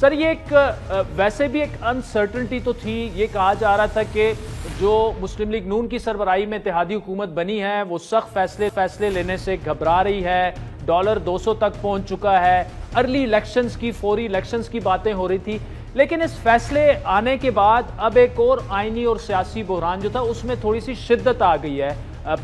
سر یہ ایک ویسے بھی ایک انسرٹنٹی تو تھی، یہ کہا جا رہا تھا کہ جو مسلم لیگ نون کی سربراہی میں اتحادی حکومت بنی ہے وہ سخت فیصلے لینے سے گھبرا رہی ہے، ڈالر 200 تک پہنچ چکا ہے، ارلی الیکشنز کی، فوری الیکشنز کی باتیں ہو رہی تھی، لیکن اس فیصلے آنے کے بعد اب ایک اور آئینی اور سیاسی بحران جو تھا اس میں تھوڑی سی شدت آ گئی ہے۔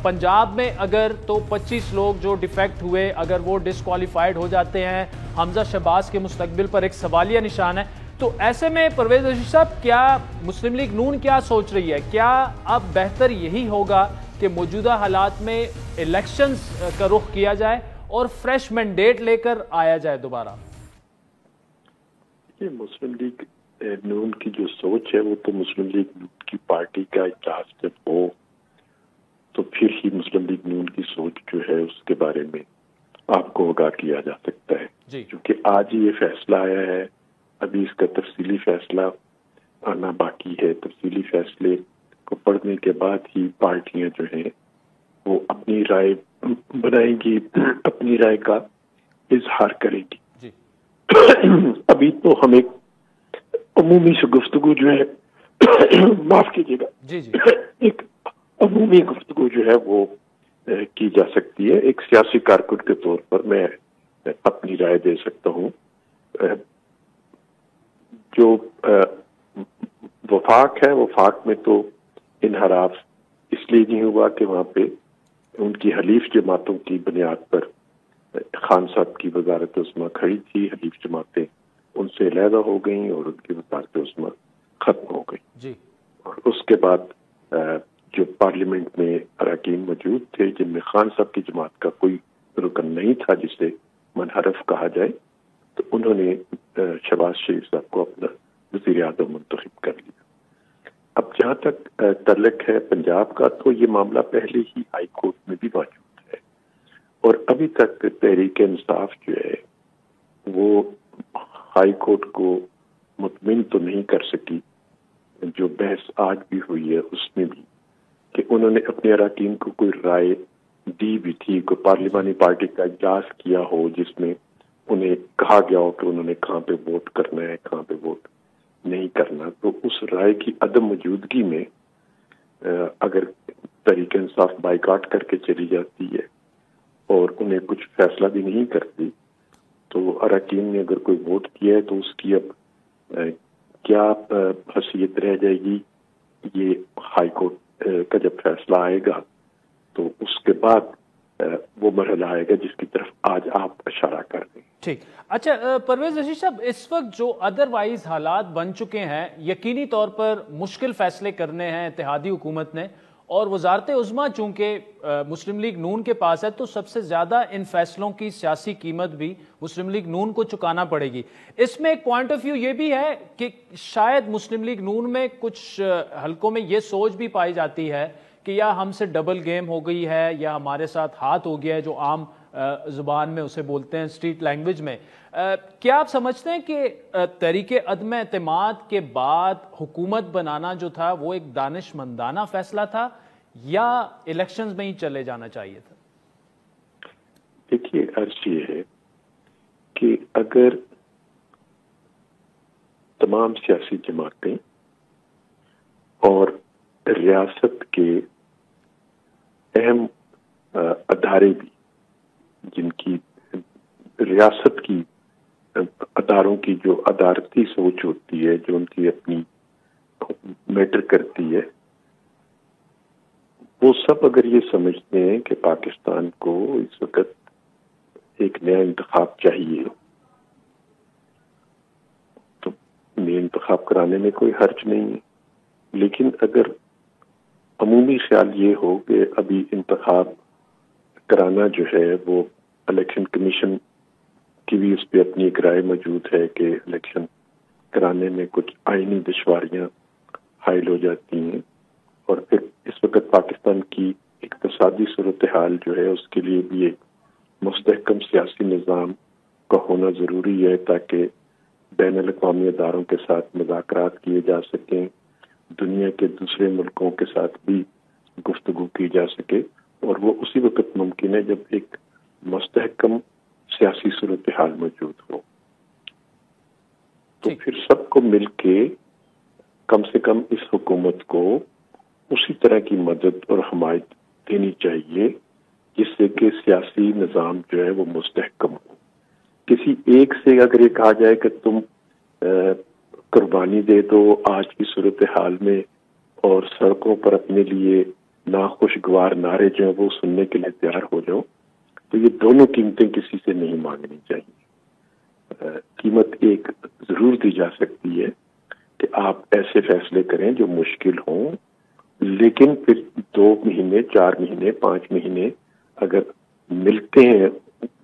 پنجاب میں اگر تو 25 لوگ جو ڈیفیکٹ ہوئے اگر وہ ڈسکوالیفائیڈ ہو جاتے ہیں، حمزہ شہباز کے مستقبل پر ایک سوالیہ نشان ہے، تو ایسے میں پرویز رشید صاحب کیا مسلم لیگ نون کیا سوچ رہی ہے؟ کیا اب بہتر یہی ہوگا کہ موجودہ حالات میں الیکشنز کا رخ کیا جائے اور فریش مینڈیٹ لے کر آیا جائے دوبارہ؟ یہ مسلم لیگ نون کی جو سوچ ہے وہ تو مسلم لیگ نون کی پارٹی کا اجلاس جب ہو تو پھر ہی مسلم لیگ نون کی سوچ جو ہے اس کے بارے میں آپ کو آگاہ کیا جا سکتا ہے، کیونکہ آج ہی یہ فیصلہ آیا ہے، ابھی اس کا تفصیلی فیصلہ آنا باقی ہے۔ تفصیلی فیصلے کو پڑھنے کے بعد ہی پارٹیاں جو ہیں وہ اپنی رائے بنائیں گی، اپنی رائے کا اظہار کریں گی۔ ابھی تو ہم ایک عمومی سے گفتگو جو ہے معاف کیجیے گا، ایک عمومی گفتگو جو ہے وہ کی جا سکتی ہے۔ ایک سیاسی کارکن کے طور پر میں اپنی رائے دے سکتا ہوں۔ جو وفاق ہے، وفاق میں تو انحراف اس لیے نہیں ہوا کہ وہاں پہ ان کی حلیف جماعتوں کی بنیاد پر خان صاحب کی وزارت عظمیٰ کھڑی تھی، حلیف جماعتیں ان سے علیحدہ ہو گئیں اور ان کی وزارت عظمیٰ ختم ہو گئی، اور اس کے بعد جو پارلیمنٹ میں اراکین موجود تھے جن میں خان صاحب کی جماعت کا کوئی رکن نہیں تھا جسے منحرف کہا جائے، تو انہوں نے شہباز شریف صاحب کو اپنا وزیر اعظم منتخب کر لیا۔ اب جہاں تک تعلق ہے پنجاب کا، تو یہ معاملہ پہلے ہی ہائی کورٹ میں بھی موجود ہے، اور ابھی تک تحریک انصاف جو ہے وہ ہائی کورٹ کو مطمئن تو نہیں کر سکی۔ جو بحث آج بھی ہوئی ہے اس میں بھی کہ انہوں نے اپنے اراکین کو کوئی رائے دی بھی تھی، کوئی پارلیمانی پارٹی کا اجلاس کیا ہو جس میں انہیں کہا گیا ہو کہ انہوں نے کہاں پہ ووٹ کرنا ہے، کہاں پہ ووٹ نہیں کرنا، تو اس رائے کی عدم موجودگی میں اگر تحریک انصاف بائیکاٹ کر کے چلی جاتی ہے اور انہیں کچھ فیصلہ بھی نہیں کرتی، تو اراکین نے اگر کوئی ووٹ کیا ہے تو اس کی اب کیا حیثیت رہ جائے گی، یہ ہائی کورٹ کا جب فیصلہ آئے گا تو اس کے بعد وہ مرحلہ آئے گا جس کی طرف آج آپ اشارہ کر رہے ہیں۔ ٹھیک، اچھا پرویز رشید صاحب، اس وقت جو ادروائز حالات بن چکے ہیں، یقینی طور پر مشکل فیصلے کرنے ہیں اتحادی حکومت نے، اور وزارت عظمیٰ چونکہ مسلم لیگ نون کے پاس ہے تو سب سے زیادہ ان فیصلوں کی سیاسی قیمت بھی مسلم لیگ نون کو چکانا پڑے گی۔ اس میں ایک پوائنٹ آف ویو یہ بھی ہے کہ شاید مسلم لیگ نون میں کچھ حلقوں میں یہ سوچ بھی پائی جاتی ہے کہ یا ہم سے ڈبل گیم ہو گئی ہے یا ہمارے ساتھ ہاتھ ہو گیا ہے، جو عام زبان میں اسے بولتے ہیں اسٹریٹ لینگویج میں۔ کیا آپ سمجھتے ہیں کہ تحریک عدم اعتماد کے بعد حکومت بنانا جو تھا وہ ایک دانشمندانہ فیصلہ تھا یا الیکشنز میں ہی چلے جانا چاہیے تھا؟ دیکھیے، عرض یہ ہے کہ اگر تمام سیاسی جماعتیں اور ریاست کے اہم ادارے بھی، جن کی ریاست کی اداروں کی جو عدالتی سوچ ہوتی ہے، جو ان کی اپنی میٹر کرتی ہے، وہ سب اگر یہ سمجھتے ہیں کہ پاکستان کو اس وقت ایک نیا انتخاب چاہیے تو نیا انتخاب کرانے میں کوئی حرج نہیں ہے، لیکن اگر عمومی خیال یہ ہو کہ ابھی انتخاب کرانا جو ہے وہ الیکشن کمیشن کی بھی اس پہ اپنی ایک رائے موجود ہے کہ الیکشن کرانے میں کچھ آئینی دشواریاں حائل ہو جاتی ہیں، اور پھر اس وقت پاکستان کی اقتصادی صورتحال جو ہے اس کے لیے بھی ایک مستحکم سیاسی نظام کا ہونا ضروری ہے تاکہ بین الاقوامی اداروں کے ساتھ مذاکرات کیے جا سکیں، دنیا کے دوسرے ملکوں کے ساتھ بھی گفتگو کی جا سکے، اور وہ اسی وقت ممکن ہے جب ایک مستحکم سیاسی صورتحال موجود ہو۔ تو پھر سب کو مل کے کم سے کم اس حکومت کو اسی طرح کی مدد اور حمایت دینی چاہیے جس سے کہ سیاسی نظام جو ہے وہ مستحکم ہو. کسی ایک سے اگر یہ کہا جائے کہ تم قربانی دے دو آج کی صورتحال میں اور سڑکوں پر اپنے لیے ناخوشگوار نعرے جو ہیں وہ سننے کے لیے تیار ہو جاؤ، تو یہ دونوں قیمتیں کسی سے نہیں مانگنی چاہیے. قیمت ایک ضرور دی جا سکتی ہے کہ آپ ایسے فیصلے کریں جو مشکل ہوں، لیکن پھر 2 مہینے 4 مہینے 5 مہینے اگر ملتے ہیں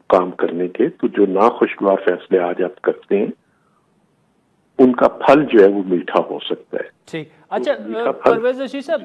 کام کرنے کے تو جو ناخوشگوار فیصلے آج آپ کرتے ہیں ان کا پھل جو ہے وہ میٹھا ہو سکتا ہے. ٹھیک. اچھا پرویز رشید صاحب،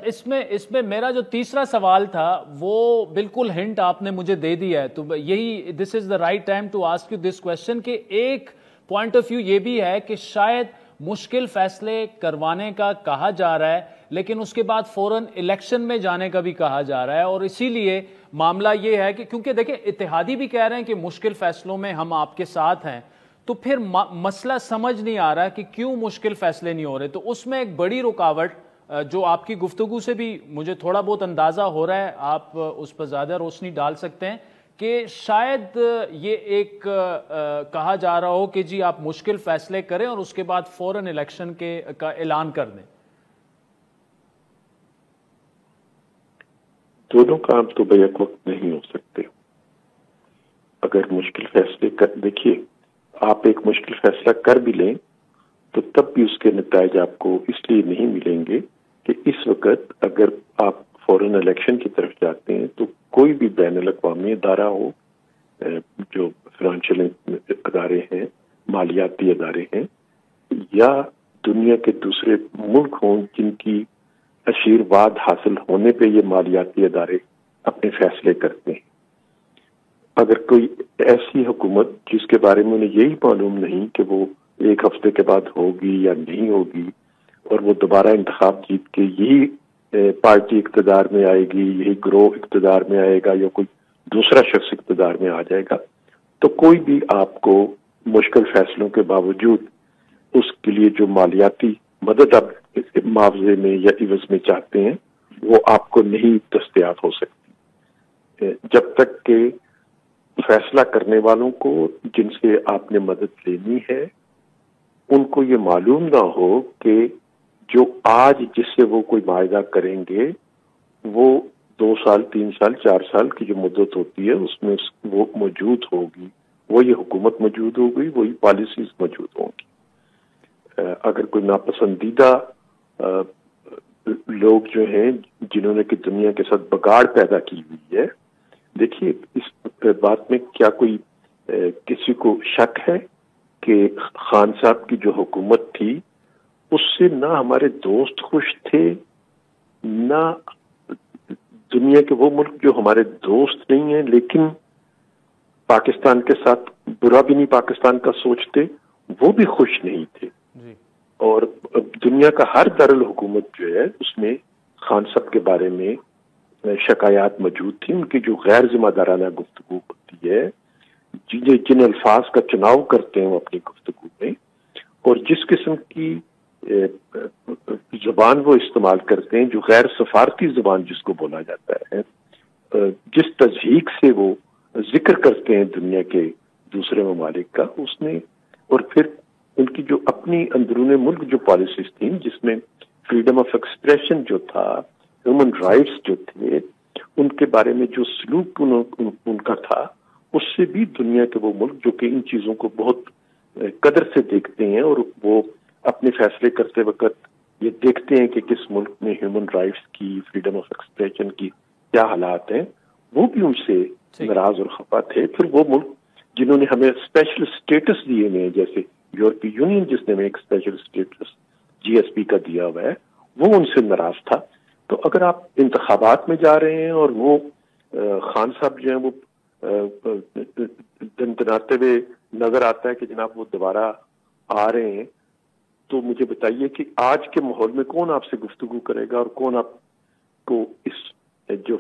اس میں میرا جو تیسرا سوال تھا وہ بالکل ہنٹ آپ نے مجھے دے دیا ہے، تو یہی this is the right time to ask you this question کہ ایک پوائنٹ آف ویو یہ بھی ہے کہ شاید مشکل فیصلے کروانے کا کہا جا رہا ہے لیکن اس کے بعد فوراً الیکشن میں جانے کا بھی کہا جا رہا ہے، اور اسی لیے معاملہ یہ ہے کہ کیونکہ دیکھیں اتحادی بھی کہہ رہے ہیں کہ مشکل فیصلوں میں ہم آپ کے ساتھ ہیں، تو پھر مسئلہ سمجھ نہیں آ رہا کہ کیوں مشکل فیصلے نہیں ہو رہے. تو اس میں ایک بڑی رکاوٹ جو آپ کی گفتگو سے بھی مجھے تھوڑا بہت اندازہ ہو رہا ہے، آپ اس پر زیادہ روشنی ڈال سکتے ہیں کہ شاید یہ ایک کہا جا رہا ہو کہ جی آپ مشکل فیصلے کریں اور اس کے بعد فوراً الیکشن کا اعلان کر دیں. دونوں کام تو بیک وقت نہیں ہو سکتے. اگر مشکل فیصلے دیکھیے آپ ایک مشکل فیصلہ کر بھی لیں تو تب بھی اس کے نتائج آپ کو اس لیے نہیں ملیں گے کہ اس وقت اگر آپ فوراً الیکشن کی طرف جاتے ہیں تو کوئی بھی بین الاقوامی ادارہ ہو، جو فائنینشیل ادارے ہیں، مالیاتی ادارے ہیں، یا دنیا کے دوسرے ملک ہوں جن کی آشیرواد حاصل ہونے پہ یہ مالیاتی ادارے اپنے فیصلے کرتے ہیں، اگر کوئی ایسی حکومت جس کے بارے میں انہیں یہی معلوم نہیں کہ وہ 1 ہفتے کے بعد ہوگی یا نہیں ہوگی اور وہ دوبارہ انتخاب جیت کے یہی پارٹی اقتدار میں آئے گی، یہی گروہ اقتدار میں آئے گا یا کوئی دوسرا شخص اقتدار میں آ جائے گا، تو کوئی بھی آپ کو مشکل فیصلوں کے باوجود اس کے لیے جو مالیاتی مدد آپ معاوضے میں یا عوض میں چاہتے ہیں وہ آپ کو نہیں دستیاب ہو سکتی جب تک کہ فیصلہ کرنے والوں کو جن سے آپ نے مدد لینی ہے ان کو یہ معلوم نہ ہو کہ جو آج جس سے وہ کوئی معاہدہ کریں گے وہ 2 سال 3 سال 4 سال کی جو مدت ہوتی ہے اس میں وہ موجود ہوگی، وہی حکومت موجود ہوگی، وہی پالیسیز موجود ہوں گی. اگر کوئی ناپسندیدہ لوگ جو ہیں جنہوں نے کہ دنیا کے ساتھ بگاڑ پیدا کی ہوئی ہے، دیکھیے اس بات میں کیا کوئی کسی کو شک ہے کہ خان صاحب کی جو حکومت تھی اس سے نہ ہمارے دوست خوش تھے، نہ دنیا کے وہ ملک جو ہمارے دوست نہیں ہیں لیکن پاکستان کے ساتھ برا بھی نہیں پاکستان کا سوچتے، وہ بھی خوش نہیں تھے. اور دنیا کا ہر دارالحکومت جو ہے اس میں خان صاحب کے بارے میں شکایات موجود تھی، ان کی جو غیر ذمہ دارانہ گفتگو ہوتی ہے، جن الفاظ کا چناؤ کرتے ہیں وہ اپنی گفتگو میں، اور جس قسم کی زبان وہ استعمال کرتے ہیں جو غیر سفارتی زبان جس کو بولا جاتا ہے، جس تضحیک سے وہ ذکر کرتے ہیں دنیا کے دوسرے ممالک کا، اس نے، اور پھر ان کی جو اپنی اندرون ملک جو پالیسیز تھیں جس میں فریڈم آف ایکسپریشن جو تھا، ہیومن رائٹس جو تھے، ان کے بارے میں جو سلوک ان کا تھا، اس سے بھی دنیا کے وہ ملک جو کہ ان چیزوں کو بہت قدر سے دیکھتے ہیں اور وہ اپنے فیصلے کرتے وقت یہ دیکھتے ہیں کہ کس ملک میں ہیومن رائٹس کی، فریڈم آف ایکسپریشن کی کیا حالات ہیں، وہ بھی ان سے ناراض اور خفا تھے. پھر وہ ملک جنہوں نے ہمیں اسپیشل اسٹیٹس دیے ہوئے ہیں، جیسے یورپی یونین جس نے ہمیں ایک اسپیشل اسٹیٹس GSP کا دیا ہوا ہے، وہ ان سے ناراض تھا. تو اگر آپ انتخابات میں جا رہے ہیں اور وہ خان صاحب جو ہیں وہ دندناتے ہوئے نظر آتا ہے کہ جناب وہ دوبارہ آ رہے ہیں، تو مجھے بتائیے کہ آج کے ماحول میں کون آپ سے گفتگو کرے گا اور کون آپ کو اس جو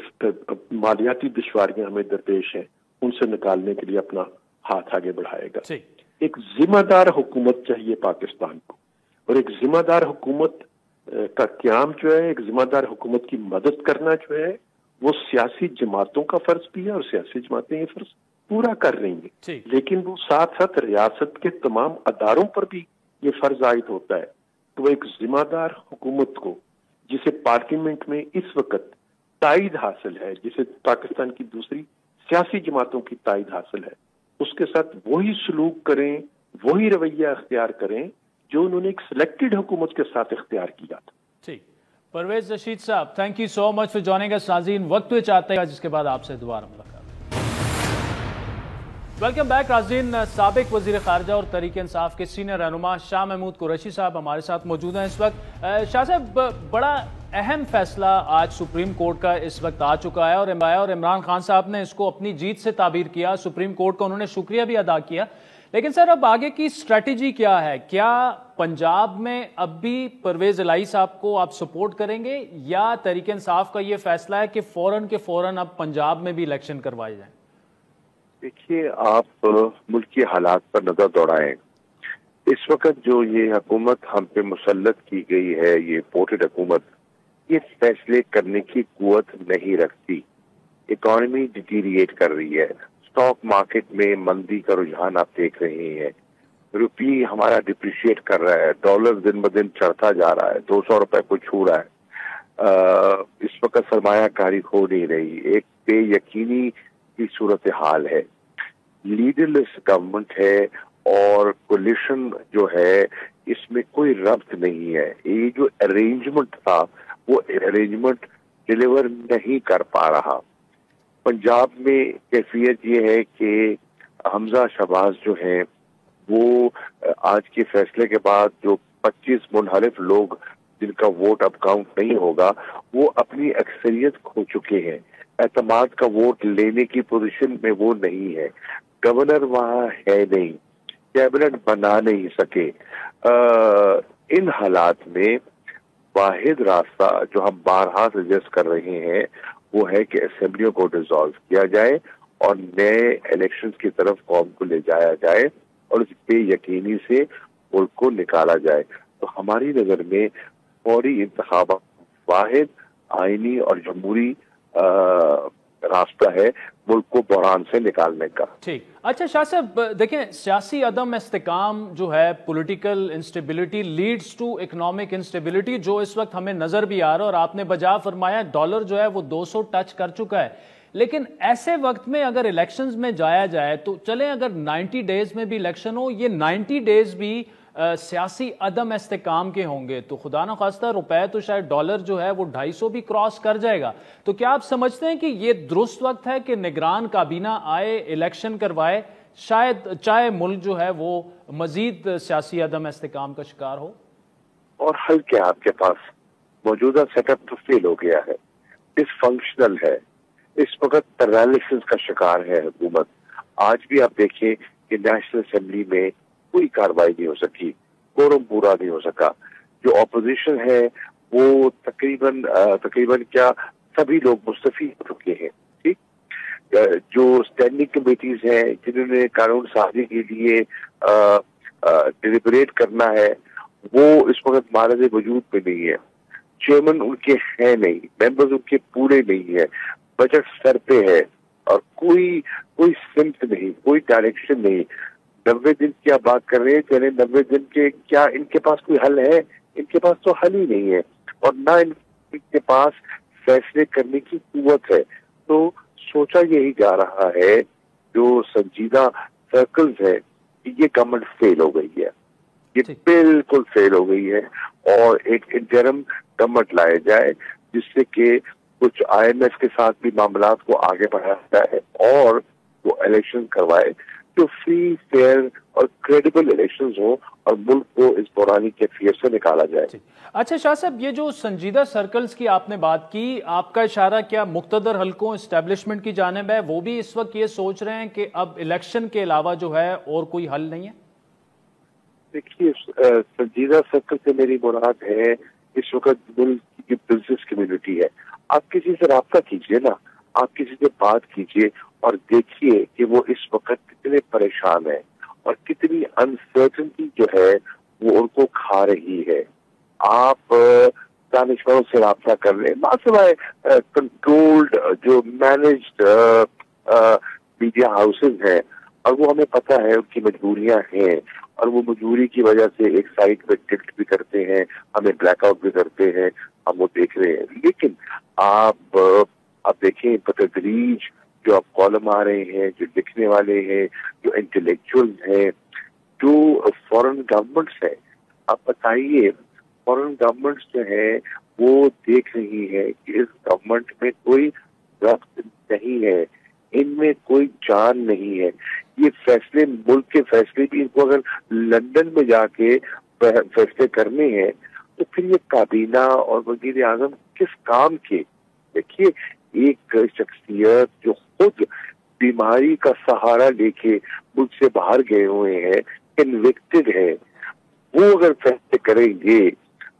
مالیاتی دشواریاں ہمیں درپیش ہیں ان سے نکالنے کے لیے اپنا ہاتھ آگے بڑھائے گا. ایک ذمہ دار حکومت چاہیے پاکستان کو، اور ایک ذمہ دار حکومت کا قیام جو ہے، ایک ذمہ دار حکومت کی مدد کرنا جو ہے، وہ سیاسی جماعتوں کا فرض بھی ہے، اور سیاسی جماعتیں یہ فرض پورا کر رہی ہیں، لیکن وہ ساتھ ساتھ ریاست کے تمام اداروں پر بھی یہ فرض عائد ہوتا ہے کہ وہ ایک ذمہ دار حکومت کو، جسے پارلیمنٹ میں اس وقت تائید حاصل ہے، جسے پاکستان کی دوسری سیاسی جماعتوں کی تائید حاصل ہے، اس کے ساتھ وہی سلوک کریں، وہی رویہ اختیار کریں جو انہوں نے ایک سلیکٹڈ حکومت کے ساتھ اختیار کیا تھا۔ ٹھیک، پرویز رشید صاحب، thank you so much for joining us. ناظرین، وقت پہ چاہتے ہیں جس کے بعد آپ سے دوبارہ ملاقات۔ ویلکم بیک ناظرین، سابق وزیر خارجہ اور تحریک انصاف کے سینئر رہنما شاہ محمود قریشی صاحب ہمارے ساتھ موجود ہیں اس وقت۔ شاہ صاحب، بڑا اہم فیصلہ آج سپریم کورٹ کا اس وقت آ چکا ہے، اور عمران خان صاحب نے اس کو اپنی جیت سے تعبیر کیا، سپریم کورٹ کا انہوں نے شکریہ بھی ادا کیا، لیکن سر اب آگے کی اسٹریٹجی کیا ہے؟ کیا پنجاب میں اب بھی پرویز الہی صاحب کو آپ سپورٹ کریں گے، یا تحریک انصاف کا یہ فیصلہ ہے کہ فوراً کے فوراً اب پنجاب میں بھی الیکشن کروائے جائیں؟ دیکھیے، آپ ملک کے حالات پر نظر دوڑائیں۔ اس وقت جو یہ حکومت ہم پہ مسلط کی گئی ہے، یہ ووٹڈ حکومت، یہ فیصلے کرنے کی قوت نہیں رکھتی۔ اکانومی ڈیٹیریٹ کر رہی ہے، اسٹاک مارکیٹ میں مندی کا رجحان آپ دیکھ رہے ہیں، روپی ہمارا ڈپریشیٹ کر رہا ہے، ڈالر دن بدن چڑھتا جا رہا ہے، 200 روپے کو چھو رہا ہے، اس وقت سرمایہ کاری ہو نہیں رہی، ایک بے یقینی کی صورتحال ہے، لیڈر لیس گورنمنٹ ہے، اور کولیشن جو ہے اس میں کوئی ربط نہیں ہے۔ یہ جو ارینجمنٹ تھا وہ ارینجمنٹ ڈیلیور نہیں کر پا رہا۔ پنجاب میں کیفیت یہ ہے کہ حمزہ شہباز جو ہیں وہ آج کے فیصلے کے بعد جو 25 منحرف لوگ جن کا ووٹ اب کاؤنٹ نہیں ہوگا، وہ اپنی اکثریت کھو چکے ہیں، اعتماد کا ووٹ لینے کی پوزیشن میں وہ نہیں ہے، گورنر وہاں ہے نہیں، کیبنٹ بنا نہیں سکے۔ ان حالات میں واحد راستہ جو ہم بارہا سجیسٹ کر رہے ہیں وہ ہے کہ اسمبلیوں کو ڈیزالو کیا جائے اور نئے الیکشنز کی طرف قوم کو لے جایا جائے، اور اس بے یقینی سے ملک کو نکالا جائے۔ تو ہماری نظر میں فوری انتخابات واحد آئینی اور جمہوری راستہ ہے ملک کو بحران سے نکالنے کا۔ ٹھیک، اچھا شاہ صاحب دیکھیں، سیاسی عدم استحکام جو ہے، political instability leads to economic instability, جو اس وقت ہمیں نظر بھی آ رہا ہے، اور آپ نے بجا فرمایا ڈالر جو ہے وہ 200 ٹچ کر چکا ہے، لیکن ایسے وقت میں اگر الیکشنز میں جایا جائے تو چلیں اگر 90 ڈیز میں بھی الیکشن ہو، یہ 90 ڈیز بھی سیاسی عدم استحکام کے ہوں گے، تو خدا نخواستہ روپے تو شاید ڈالر جو ہے وہ 250 بھی کراس کر جائے گا۔ تو کیا آپ سمجھتے ہیں کہ یہ درست وقت ہے کہ نگران کابینہ آئے، الیکشن کروائے، شاید چاہے ملک جو ہے وہ مزید سیاسی عدم استحکام کا شکار ہو؟ اور حل کیا آپ کے پاس؟ موجودہ سیٹ اپ تو فیل ہو گیا ہے، ڈس فنکشنل ہے، اس وقت پیرالائسس کا شکار ہے حکومت۔ آج بھی آپ دیکھیں کہ نیشنل اسمبلی میں کوئی کاروائی نہیں ہو سکی، کورم پورا نہیں ہو سکا، جو اپوزیشن ہے وہ تقریباً کیا سبھی لوگ مستعفی ہو چکے ہیں، ٹھیک، جو اسٹینڈنگ کمیٹیز ہیں جنہوں نے قانون سازی کے لیے ڈیلیبریٹ کرنا ہے، وہ اس وقت معرض وجود پہ نہیں ہے، چیئرمین ان کے ہیں نہیں، ممبرز ان کے پورے نہیں ہے، بجٹ سر پہ ہے، اور کوئی سمت نہیں، کوئی ڈائریکشن نہیں۔ 90 دن کی آپ بات کر رہے ہیں، چلے 90 دن کے کیا ان کے پاس کوئی حل ہے؟ ان کے پاس تو حل ہی نہیں ہے، اور نہ ان کے پاس فیصلے کرنے کی قوت ہے۔ تو سوچا یہی جا رہا ہے، جو سنجیدہ سرکلز ہے، کہ یہ گورنمنٹ فیل ہو گئی ہے، یہ بالکل فیل ہو گئی ہے، اور ایک انٹرم گورنمنٹ لائے جائے جس سے کہ کچھ IMF کے ساتھ بھی معاملات کو آگے بڑھایا جائے، اور وہ الیکشن کروائے جو فری، فیئر اور کریڈیبل الیکشنز ہوں، اور ملک کو اس بحرانی کیفیت سے نکالا جائے۔ اچھا شاہ صاحب، یہ جو سنجیدہ سرکلز کی آپ نے بات کی، آپ کا اشارہ کیا مقتدر حلقوں اسٹیبلشمنٹ کی جانب ہے؟ وہ بھی اس وقت یہ سوچ رہے ہیں کہ اب الیکشن کے علاوہ جو ہے اور کوئی حل نہیں ہے؟ دیکھیے، سنجیدہ سرکل سے میری مراد ہے اس وقت ملک کی بزنس کمیونٹی ہے۔ آپ کسی سے رابطہ کیجئے نا، آپ کسی سے بات کیجئے اور دیکھیے کہ وہ اس وقت کتنے پریشان ہیں، اور کتنی انسرٹنٹی جو ہے وہ ان کو کھا رہی ہے. آپ دانشوروں سے رابطہ کر لیں, سوائے کنٹرولڈ جو مینجڈ میڈیا ہاؤسز ہیں, اور وہ ہمیں پتہ ہے ان کی مجبوریاں ہیں, اور وہ مجبوری کی وجہ سے ایک سائٹ پہ ٹکٹ بھی کرتے ہیں, ہمیں بلیک آؤٹ بھی کرتے ہیں, ہم وہ دیکھ رہے ہیں. لیکن آپ دیکھیں بتدریج جو اب کالم آ رہے ہیں, جو لکھنے والے ہیں, جو انٹلیکچوئل ہیں, جو فورن گورنمنٹس ہیں, آپ بتائیے فورن گورنمنٹس جو ہیں وہ دیکھ رہی ہے کہ اس گورنمنٹ میں کوئی ربط نہیں ہے, ان میں کوئی جان نہیں ہے. یہ فیصلے, ملک کے فیصلے بھی ان کو اگر لندن میں جا کے فیصلے کرنے ہیں تو پھر یہ کابینہ اور وزیر اعظم کس کام کے؟ دیکھیے ایک شخصیت جو خود بیماری کا سہارا لے کے ملک سے باہر گئے ہوئے ہیں, کنوکٹڈ ہے, وہ اگر فیصلے کریں گے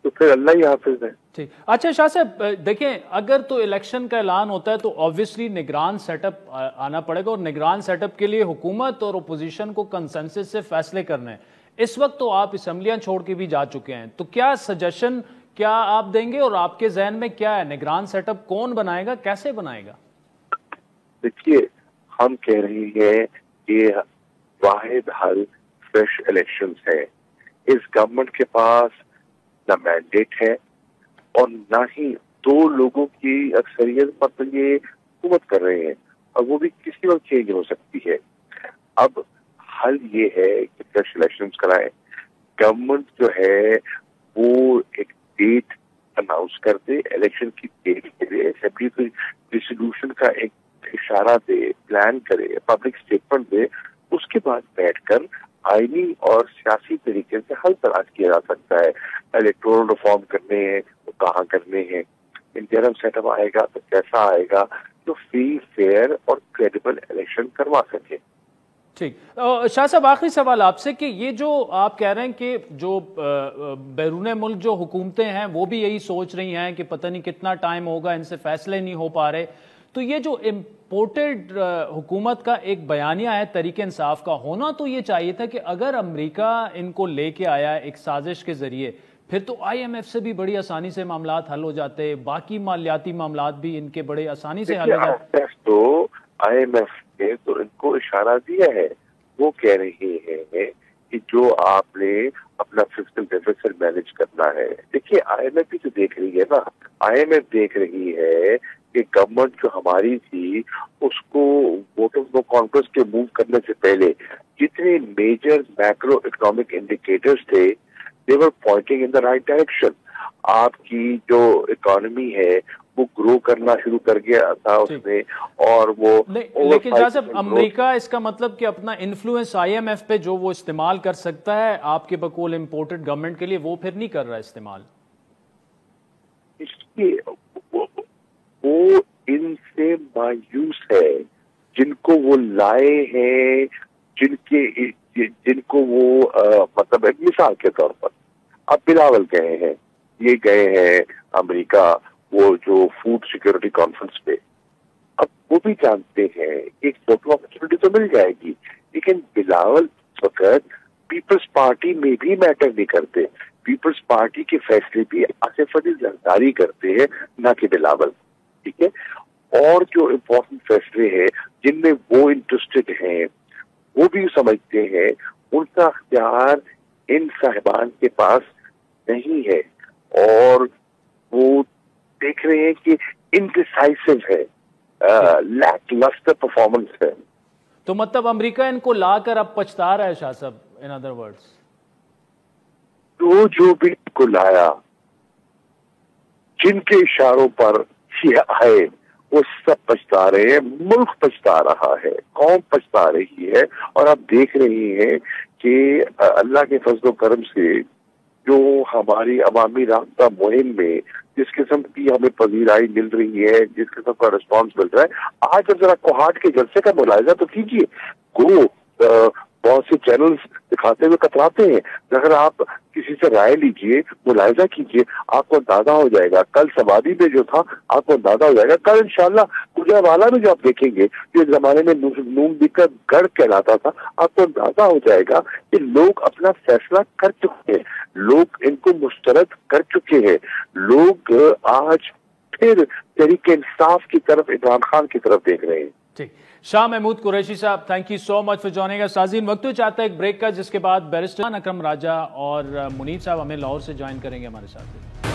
تو پھر اللہ ہی حافظ ہے. ٹھیک. اچھا شاہ صاحب دیکھیں, اگر تو الیکشن کا اعلان ہوتا ہے تو آبویسلی نگران سیٹ اپ آنا پڑے گا, اور نگران سیٹ اپ کے لیے حکومت اور اپوزیشن کو کنسنسس سے فیصلے کرنے ہیں. اس وقت تو آپ اسمبلیاں چھوڑ کے بھی جا چکے ہیں, تو کیا سجیشن کیا آپ دیں گے, اور آپ کے ذہن میں کیا ہے نگران سیٹ اپ کون بنائے گا, کیسے بنائے گا؟ دیکھیے ہم کہہ رہے ہیں کہ واحد حل فریش الیکشنز ہے. اس گورنمنٹ کے پاس نہ مینڈیٹ ہے اور نہ ہی دو لوگوں کی اکثریت پر یہ حکومت کر رہے ہیں, اور وہ بھی کسی وقت چینج ہو سکتی ہے. اب حل یہ ہے کہ فریش الیکشنز کرائیں. گورنمنٹ جو ہے وہ ایک ڈیٹ اناؤنس کر دے, الیکشن کی ڈیٹ کے لیے اسمبلی کو ریزولوشن کا ایک اشارہ دے, پلان کرے, پبلک اسٹیٹمنٹ دے. اس کے بعد بیٹھ کر آئینی اور سیاسی طریقے سے حل تلاش کیا جا سکتا ہے. الیکٹورل ریفارم کرنے ہیں تو کہاں کرنے ہیں, انٹرم سیٹ اپ آئے گا تو کیسا آئے گا, جو فری, فیئر اور کریڈیبل الیکشن کروا سکے. ٹھیک. شاہ صاحب آخری سوال آپ سے کہ یہ جو آپ کہہ رہے ہیں کہ جو بیرون ملک جو حکومتیں ہیں وہ بھی یہی سوچ رہی ہیں کہ پتہ نہیں کتنا ٹائم ہوگا, ان سے فیصلے نہیں ہو پا رہے, تو یہ جو امپورٹڈ حکومت کا ایک بیانیہ ہے تحریک انصاف کا, ہونا تو یہ چاہیے تھا کہ اگر امریکہ ان کو لے کے آیا ایک سازش کے ذریعے, پھر تو آئی ایم ایف سے بھی بڑی آسانی سے معاملات حل ہو جاتے, باقی مالیاتی معاملات بھی ان کے بڑے آسانی سے حل ہو جاتے. تو آئی ایم ایف نے تو ان کو اشارہ دیا ہے, وہ کہہ رہے ہیں کہ جو آپ نے اپنا فسکل ڈیفیسٹ مینج کرنا ہے. دیکھیے آئی ایم ایف بھی تو دیکھ رہی ہے نا, آئی ایم ایف دیکھ رہی ہے کہ گورنمنٹ جو ہماری تھی اس کو ووٹ آف نو کانفیڈنس کے موو کرنے سے پہلے جتنے میجر میکرو اکنامک انڈیکیٹرز تھے they were pointing in the right direction. آپ کی جو اکانومی ہے وہ گرو کرنا شروع کر گیا تھا اس میں, اور وہ لیکن شاہ صاحب امریکہ اس کا مطلب کہ اپنا انفلوئنس آئی ایم ایف پہ جو وہ استعمال کر سکتا ہے آپ کے بقول امپورٹڈ گورنمنٹ کے لیے, وہ پھر نہیں کر رہا استعمال. وہ ان سے مایوس ہے جن کو وہ لائے ہیں, جن کو وہ مطلب ایک مثال کے طور پر اب بلاول گئے ہیں, یہ گئے ہیں امریکہ وہ جو فوڈ سیکورٹی کانفرنس پہ. اب وہ بھی جانتے ہیں ایک فوٹو اپرچونٹی تو مل جائے گی, لیکن بلاول وقت پیپلز پارٹی میں بھی میٹر نہیں کرتے. پیپلز پارٹی کے فیصلے بھی آصف علی زرداری کرتے ہیں, نہ کہ بلاول. ٹھیک ہے, اور جو امپورٹنٹ فیصلے ہیں جن میں وہ انٹرسٹڈ ہیں وہ بھی سمجھتے ہیں ان کا اختیار ان صاحبان کے پاس نہیں ہے, اور وہ دیکھ رہے ہیں کہ انڈیسائسو ہے, لیک لسٹر پرفارمنس ہے. تو مطلب امریکہ ان کو لا کر اب پچھتا رہا ہے شاہ صاحب, ان ادر ورڈز جو بھی ان کو لایا, جن کے اشاروں پر یہ آئے, وہ سب پچھتا رہے ہیں. ملک پچھتا رہا ہے, قوم پچھتا رہی ہے, اور آپ دیکھ رہے ہیں کہ اللہ کے فضل و کرم سے جو ہماری عوامی رابطہ مہم میں جس قسم کی ہمیں پذیرائی مل رہی ہے, جس قسم کا رسپانس مل رہا ہے, آج ذرا کوہاٹ کے جلسے کا ملاحظہ تو کیجیے. بہت سے چینلز دکھاتے ہوئے کتراتے ہیں. اگر آپ کسی سے رائے لیجئے, ملاحظہ کیجئے, آپ کو اندازہ ہو جائے گا. کل سوادی میں جو تھا آپ کو اندازہ ہو جائے گا. کل انشاءاللہ گجرانوالہ میں جو آپ دیکھیں گے, جو ایک زمانے میں نون لیگ کا گڑھ کہلاتا تھا, آپ کو اندازہ ہو جائے گا کہ لوگ اپنا فیصلہ کر چکے ہیں, لوگ ان کو مسترد کر چکے ہیں. لوگ آج پھر تحریک انصاف کی طرف, عمران خان کی طرف دیکھ رہے ہیں. ٹھیک. شاہ محمود قریشی صاحب, thank you so much for joining us. سازین وقت تو چاہتا ہے ایک بریک کا, جس کے بعد بیرسٹر اکرم راجہ اور منیب صاحب ہمیں لاہور سے جوائن کریں گے ہمارے ساتھ.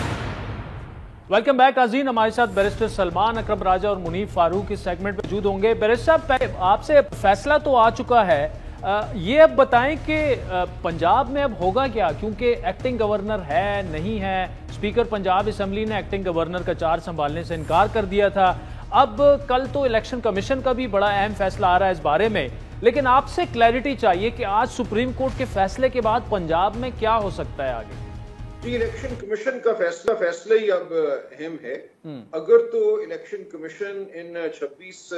ویلکم بیک ناظرین, ہمارے ساتھ بیرسٹر سلمان اکرم راجہ اور منیب فاروق اس سیگمنٹ میں موجود ہوں گے. بیرسٹر صاحب, آپ سے فیصلہ تو آ چکا ہے, یہ اب بتائیں کہ پنجاب میں اب ہوگا کیا, کیونکہ ایکٹنگ گورنر ہے نہیں ہے. اسپیکر پنجاب اسمبلی نے ایکٹنگ گورنر کا چارج سنبھالنے سے انکار کر دیا تھا. اب کل تو الیکشن کمیشن کا بھی بڑا اہم فیصلہ آ رہا ہے اس بارے میں, لیکن آپ سے کلیئرٹی چاہیے کہ آج سپریم کورٹ کے فیصلے کے بعد پنجاب میں کیا ہو سکتا ہے آگے. جی, الیکشن کمیشن کا فیصلہ ہی اب اہم ہے. اگر تو الیکشن کمیشن ان 26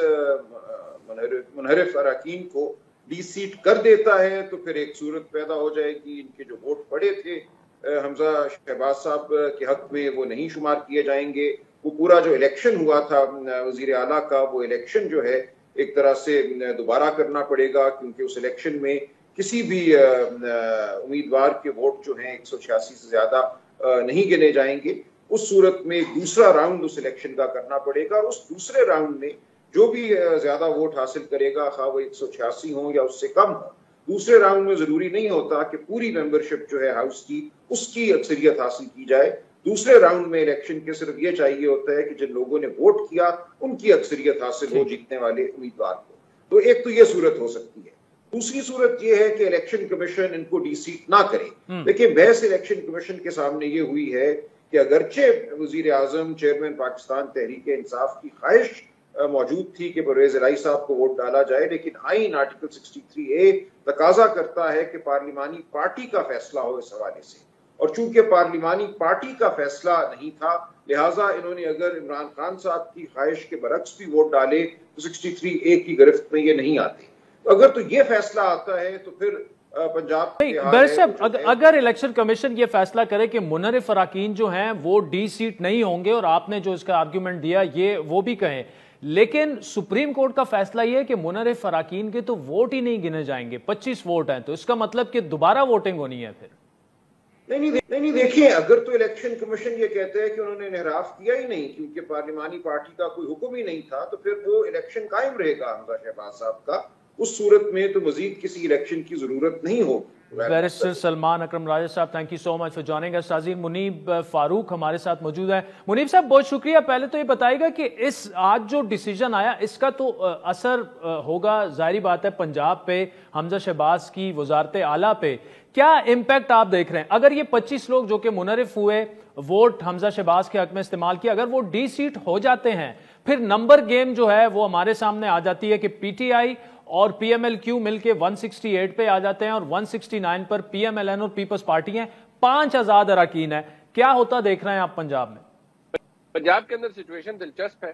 منحرف اراکین کو ڈی سیٹ کر دیتا ہے تو پھر ایک صورت پیدا ہو جائے گی, ان کے جو ووٹ پڑے تھے حمزہ شہباز صاحب کے حق میں وہ نہیں شمار کیے جائیں گے. وہ پورا جو الیکشن ہوا تھا وزیر اعلیٰ کا, وہ الیکشن جو ہے ایک طرح سے دوبارہ کرنا پڑے گا, کیونکہ اس الیکشن میں کسی بھی امیدوار کے ووٹ جو ہیں 186 سے زیادہ نہیں گنے جائیں گے. اس صورت میں ایک دوسرا راؤنڈ اس الیکشن کا کرنا پڑے گا, اور اس دوسرے راؤنڈ میں جو بھی زیادہ ووٹ حاصل کرے گا, خواہ وہ 186 ہوں یا اس سے کم ہوں, دوسرے راؤنڈ میں ضروری نہیں ہوتا کہ پوری ممبرشپ جو ہے ہاؤس کی اس کی اکثریت حاصل کی جائے. دوسرے راؤنڈ میں الیکشن کے صرف یہ چاہیے ہوتا ہے کہ جن لوگوں نے ووٹ کیا ان کی اکثریت حاصل ہو جیتنے والے امیدوار کو. تو ایک تو یہ صورت ہو سکتی ہے. دوسری صورت یہ ہے کہ الیکشن کمیشن ان کو ڈی سیٹ نہ کرے. لیکن بحث الیکشن کمیشن کے سامنے یہ ہوئی ہے کہ اگرچہ وزیر اعظم چیئرمین پاکستان تحریک انصاف کی خواہش موجود تھی کہ پرویز الہی صاحب کو ووٹ ڈالا جائے, لیکن آئین آرٹیکل 63A تقاضا کرتا ہے کہ پارلیمانی پارٹی کا فیصلہ ہو اس حوالے سے. اور چونکہ پارلیمانی پارٹی کا فیصلہ نہیں تھا, لہٰذا انہوں نے اگر عمران خان صاحب کی خواہش کے برعکس بھی ووٹ ڈالے تو 63A کی گرفت میں یہ نہیں آتے. تو اگر تو یہ فیصلہ آتا ہے تو پھر پنجاب اگر الیکشن کمیشن یہ فیصلہ کرے کہ منحرف اراکین جو ہیں وہ ڈی سیٹ نہیں ہوں گے, اور آپ نے جو اس کا آرگیومنٹ دیا یہ وہ بھی کہیں, لیکن سپریم کورٹ کا فیصلہ یہ ہے کہ منحرف اراکین کے تو ووٹ ہی نہیں گنے جائیں گے, 25 ووٹ ہیں, تو اس کا مطلب کہ دوبارہ ووٹنگ ہونی ہے پھر. نہیں, دیکھیں, اگر تو الیکشن کمیشن یہ کہتا ہے کہ انہوں نے انحراف کیا ہی نہیں کیونکہ پارلیمانی پارٹی کا کوئی حکم ہی نہیں تھا, تو پھر وہ الیکشن قائم رہے گا حمزہ شہباز صاحب کا. اس صورت میں تو مزید کسی الیکشن کی ضرورت نہیں ہوگی. بیرسٹر سلمان اکرم راجہ صاحب, thank you so much for joining us. سازین منیب فاروق ہمارے ساتھ موجود ہیں. منیب صاحب بہت شکریہ. پہلے تو یہ بتائے گا کہ اس آج جو ڈیسیجن آیا اس کا تو اثر ہوگا ظاہری بات ہے پنجاب پہ, حمزہ شہباز کی وزارت اعلیٰ پہ. کیا امپیکٹ آپ دیکھ رہے ہیں اگر یہ 25 لوگ جو کہ منحرف ہوئے ووٹ حمزہ شہباز کے حق میں استعمال کیا, اگر وہ ڈی سیٹ ہو جاتے ہیں, پھر نمبر گیم جو ہے وہ ہمارے سامنے آ جاتی ہے کہ پی ٹی آئی اور پی ایم ایل کیو مل کے 168 پہ آ جاتے ہیں اور 169 پر پی ایم ایل این اور پیپلز پارٹی ہیں, 5 آزاد اراکین ہیں. کیا ہوتا دیکھ رہے ہیں آپ پنجاب میں؟ پنجاب کے اندر سچویشن دلچسپ ہے,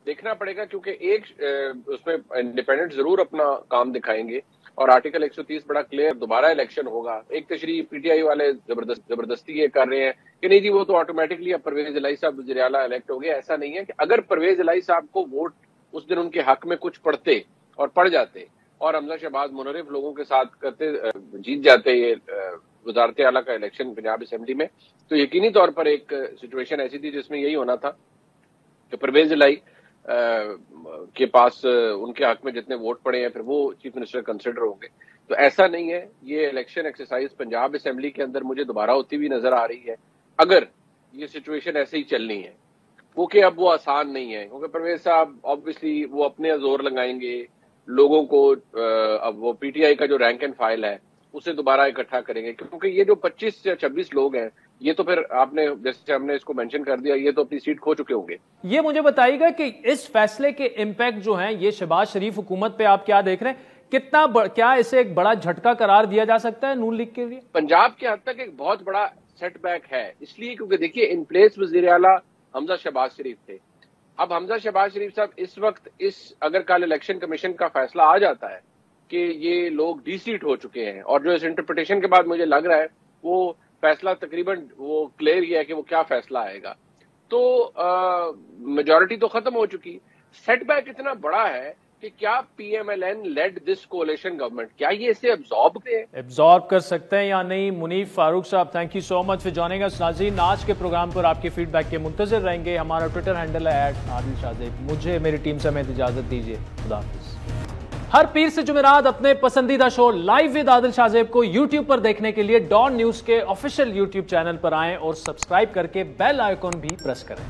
دیکھنا پڑے گا, کیونکہ ایک اس میں انڈیپینڈنٹ ضرور اپنا کام دکھائیں گے اور آرٹیکل 130 بڑا کلیئر, دوبارہ الیکشن ہوگا. ایک تشریح پی ٹی آئی والے زبردستی یہ کر رہے ہیں کہ نہیں جی وہ تو آٹومیٹکلی اب پرویز الہی صاحب وزیر اعلیٰ الیکٹ ہو گئے. ایسا نہیں ہے. کہ اگر پرویز الہی صاحب کو ووٹ اس دن ان کے حق میں کچھ پڑتے اور پڑ جاتے اور حمزہ شہباز منحرف لوگوں کے ساتھ کرتے جیت جاتے یہ وزارت اعلیٰ کا الیکشن پنجاب اسمبلی میں, تو یقینی طور پر ایک سچویشن ایسی تھی جس میں یہی ہونا تھا کہ پرویز الہی کے پاس ان کے حق میں جتنے ووٹ پڑے ہیں پھر وہ چیف منسٹر کنسیڈر ہوں گے. تو ایسا نہیں ہے. یہ الیکشن ایکسرسائز پنجاب اسمبلی کے اندر مجھے دوبارہ ہوتی ہوئی نظر آ رہی ہے اگر یہ سچویشن ایسے ہی چلنی ہے. وہ کہ اب وہ آسان نہیں ہے, کیونکہ پرویز صاحب آبویسلی وہ اپنے زور لگائیں گے لوگوں کو. اب وہ پی ٹی آئی کا جو رینک اینڈ فائل ہے اسے دوبارہ اکٹھا کریں گے, کیونکہ یہ جو 25 یا 26 لوگ ہیں یہ تو پھر آپ نے جیسے ہم نے اس کو مینشن کر دیا یہ تو اپنی سیٹ کھو چکے ہوں گے. یہ مجھے بتائیے گا کہ اس فیصلے کے امپیکٹ جو ہیں یہ شہباز شریف حکومت پہ آپ کیا دیکھ رہے ہیں, کیا اسے ایک بڑا جھٹکا قرار دیا جا سکتا ہے نون لیگ کے لیے؟ پنجاب کے حد تک ایک بہت بڑا سیٹ بیک ہے, اس لیے کیونکہ دیکھیے ان پلیس وزیر اعلیٰ حمزہ شہباز شریف تھے. اب حمزہ شہباز شریف صاحب اس وقت اگر کل الیکشن کمیشن کا فیصلہ آ جاتا ہے کہ یہ لوگ ڈی سیٹ ہو چکے ہیں, اور جو اس انٹرپریٹیشن کے بعد مجھے لگ رہا ہے وہ فیصلہ تقریباً وہ کلیئر ہی ہے کہ وہ کیا فیصلہ آئے گا. تو میجورٹی تو ختم ہو چکی. سیٹ بیک اتنا بڑا ہے کہ کیا P M L N lead this coalition government, کیا یہ اسے ایبزارب کر سکتے ہیں یا نہیں؟ منیف فاروق صاحب, thank you so much for joining us. ناظرین, آج کے پروگرام پر آپ کی فیڈ بیک کے منتظر رہیں گے. ہمارا ٹویٹر ہینڈل ہے @عادل شاہزیب. مجھے میری ٹیم سمیت اجازت دیجیے, خدا حافظ. ہر پیر سے جمعرات اپنے پسندیدہ شو لائیو ود عادل شاہزیب کو یوٹیوب پر دیکھنے کے لیے ڈان نیوز کے آفیشیل یوٹیوب چینل پر آئیں اور سبسکرائب کر کے بیل آئیکن بھی پریس کریں.